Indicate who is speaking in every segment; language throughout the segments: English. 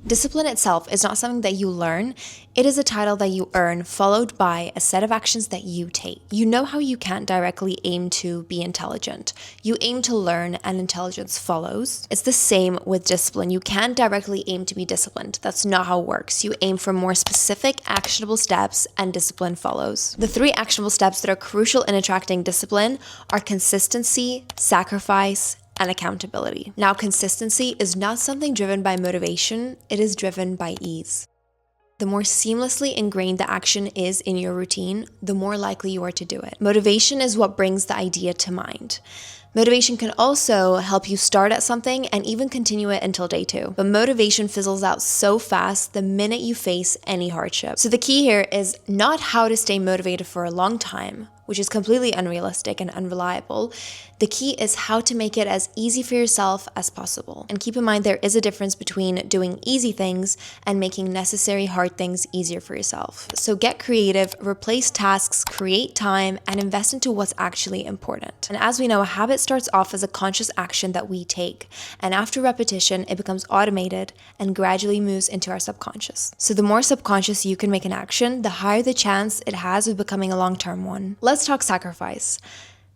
Speaker 1: Discipline itself is not something that you learn, it is a title that you earn, followed by a set of actions that you take. You know how you can't directly aim to be intelligent. You aim to learn and intelligence follows. It's the same with discipline. You can't directly aim to be disciplined. That's not how it works. You aim for more specific, actionable steps and discipline follows. The 3 actionable steps that are crucial in attracting discipline are consistency, sacrifice, and accountability. Now, consistency is not something driven by motivation, it is driven by ease. The more seamlessly ingrained the action is in your routine, the more likely you are to do it. Motivation is what brings the idea to mind. Motivation can also help you start at something and even continue it until day 2. But motivation fizzles out so fast the minute you face any hardship. So the key here is not how to stay motivated for a long time, which is completely unrealistic and unreliable. The key is how to make it as easy for yourself as possible. And keep in mind, there is a difference between doing easy things and making necessary hard things easier for yourself. So get creative, replace tasks, create time, and invest into what's actually important. And as we know, a habit starts off as a conscious action that we take. And after repetition, it becomes automated and gradually moves into our subconscious. So the more subconscious you can make an action, the higher the chance it has of becoming a long-term one. Let's talk sacrifice.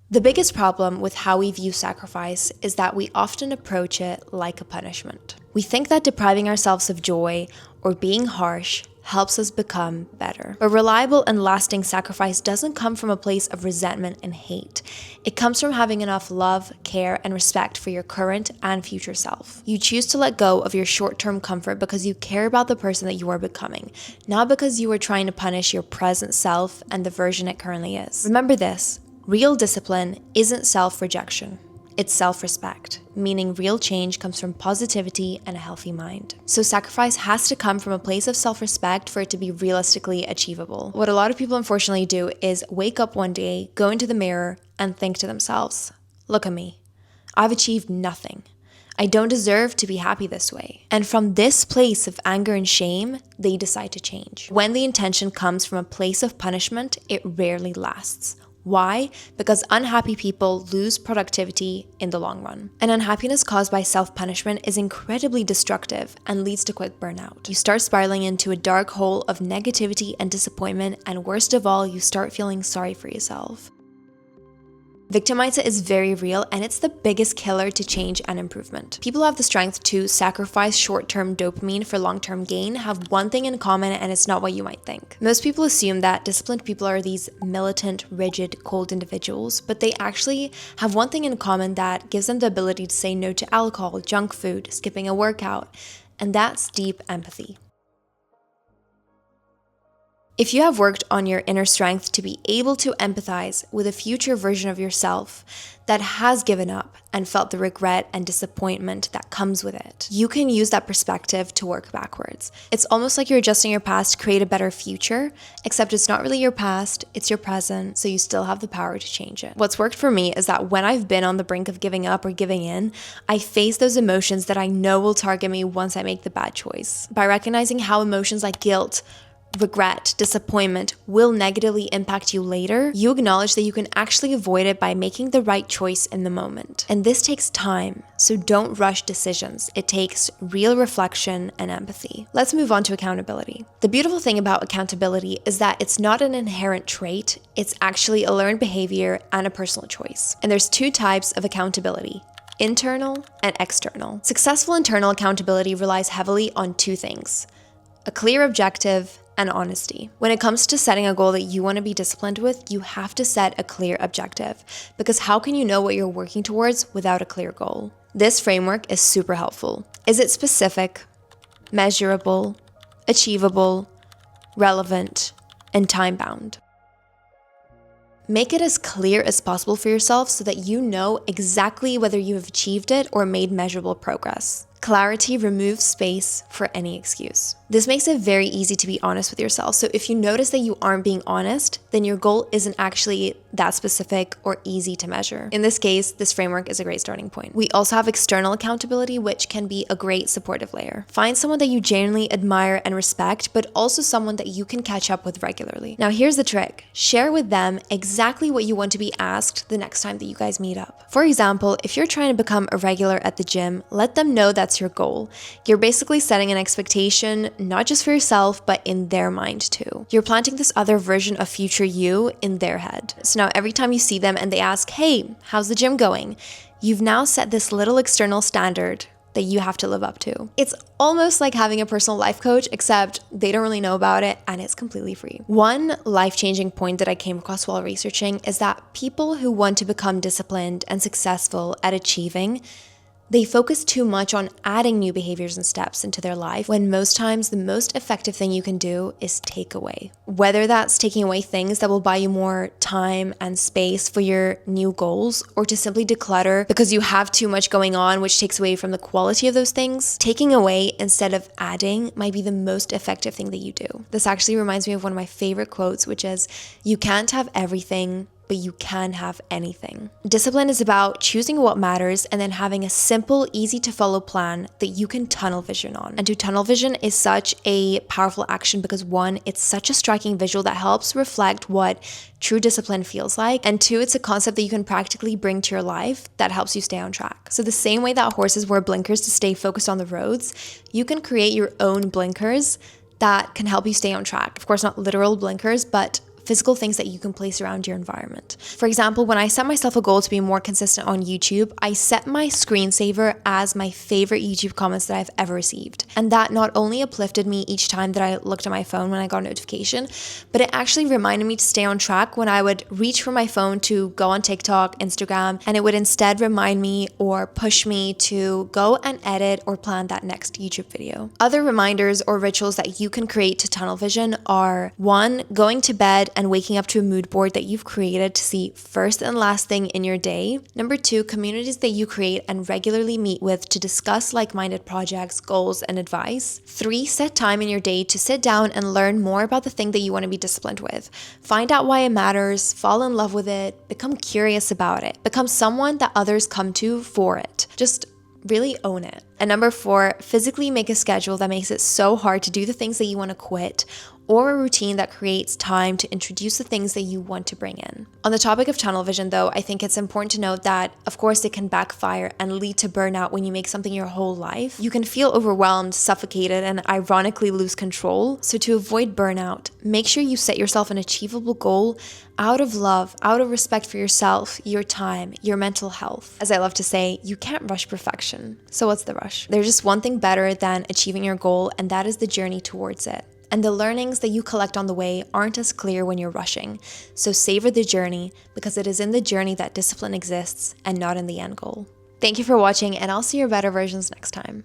Speaker 1: The biggest problem with how we view sacrifice is that we often approach it like a punishment. We think that depriving ourselves of joy or being harsh helps us become better. But reliable and lasting sacrifice doesn't come from a place of resentment and hate. It comes from having enough love, care, and respect for your current and future self. You choose to let go of your short-term comfort because you care about the person that you are becoming, not because you are trying to punish your present self and the version it currently is. Remember this, real discipline isn't self-rejection. It's self-respect, meaning real change comes from positivity and a healthy mind. So sacrifice has to come from a place of self-respect for it to be realistically achievable. What a lot of people unfortunately do is wake up one day, go into the mirror, and think to themselves, look at me. I've achieved nothing. I don't deserve to be happy this way. And from this place of anger and shame, they decide to change. When the intention comes from a place of punishment, it rarely lasts. Why? Because unhappy people lose productivity in the long run. And unhappiness caused by self-punishment is incredibly destructive and leads to quick burnout. You start spiraling into a dark hole of negativity and disappointment, and worst of all, you start feeling sorry for yourself. Victim mindset is very real, and it's the biggest killer to change and improvement. People who have the strength to sacrifice short-term dopamine for long-term gain have one thing in common, and it's not what you might think. Most people assume that disciplined people are these militant, rigid, cold individuals, but they actually have one thing in common that gives them the ability to say no to alcohol, junk food, skipping a workout, and that's deep empathy. If you have worked on your inner strength to be able to empathize with a future version of yourself that has given up and felt the regret and disappointment that comes with it, you can use that perspective to work backwards. It's almost like you're adjusting your past to create a better future, except it's not really your past, it's your present, so you still have the power to change it. What's worked for me is that when I've been on the brink of giving up or giving in, I face those emotions that I know will target me once I make the bad choice. By recognizing how emotions like guilt, regret, disappointment will negatively impact you later, you acknowledge that you can actually avoid it by making the right choice in the moment. And this takes time, so don't rush decisions. It takes real reflection and empathy. Let's move on to accountability. The beautiful thing about accountability is that it's not an inherent trait, it's actually a learned behavior and a personal choice. And there's 2 types of accountability: internal and external. Successful internal accountability relies heavily on 2 things: a clear objective and honesty. When it comes to setting a goal that you want to be disciplined with, you have to set a clear objective, because how can you know what you're working towards without a clear goal? This framework is super helpful. Is it specific, measurable, achievable, relevant, and time-bound? Make it as clear as possible for yourself so that you know exactly whether you have achieved it or made measurable progress. Clarity removes space for any excuse. This makes it very easy to be honest with yourself. So if you notice that you aren't being honest, then your goal isn't actually that specific or easy to measure. In this case, this framework is a great starting point. We also have external accountability, which can be a great supportive layer. Find someone that you genuinely admire and respect, but also someone that you can catch up with regularly. Now, here's the trick. Share with them exactly what you want to be asked the next time that you guys meet up. For example, if you're trying to become a regular at the gym, let them know that's your goal. You're basically setting an expectation, not just for yourself, but in their mind too. You're planting this other version of future you in their head. So now every time you see them and they ask, hey, how's the gym going? You've now set this little external standard that you have to live up to. It's almost like having a personal life coach, except they don't really know about it and it's completely free. One life-changing point that I came across while researching is that people who want to become disciplined and successful at achieving, they focus too much on adding new behaviors and steps into their life, when most times the most effective thing you can do is take away. Whether that's taking away things that will buy you more time and space for your new goals, or to simply declutter because you have too much going on, which takes away from the quality of those things, taking away instead of adding might be the most effective thing that you do. This actually reminds me of one of my favorite quotes, which is, "You can't have everything, but you can have anything." Discipline is about choosing what matters and then having a simple, easy to follow plan that you can tunnel vision on. And to tunnel vision is such a powerful action because one, it's such a striking visual that helps reflect what true discipline feels like. And two, it's a concept that you can practically bring to your life that helps you stay on track. So the same way that horses wear blinkers to stay focused on the roads, you can create your own blinkers that can help you stay on track. Of course, not literal blinkers, but physical things that you can place around your environment. For example, when I set myself a goal to be more consistent on YouTube, I set my screensaver as my favorite YouTube comments that I've ever received. And that not only uplifted me each time that I looked at my phone when I got a notification, but it actually reminded me to stay on track when I would reach for my phone to go on TikTok, Instagram, and it would instead remind me or push me to go and edit or plan that next YouTube video. Other reminders or rituals that you can create to tunnel vision are: one, going to bed and waking up to a mood board that you've created to see first and last thing in your day. Number two, communities that you create and regularly meet with to discuss like-minded projects, goals, and advice. Three, set time in your day to sit down and learn more about the thing that you want to be disciplined with. Find out why it matters, fall in love with it, become curious about it, become someone that others come to for it. Just really own it. And number four, physically make a schedule that makes it so hard to do the things that you want to quit, or a routine that creates time to introduce the things that you want to bring in. On the topic of tunnel vision though, I think it's important to note that, of course, it can backfire and lead to burnout when you make something your whole life. You can feel overwhelmed, suffocated, and ironically lose control. So to avoid burnout, make sure you set yourself an achievable goal out of love, out of respect for yourself, your time, your mental health. As I love to say, you can't rush perfection. So what's the rush? There's just one thing better than achieving your goal, and that is the journey towards it. And the learnings that you collect on the way aren't as clear when you're rushing. So savor the journey, because it is in the journey that discipline exists and not in the end goal. Thank you for watching, and I'll see your better versions next time.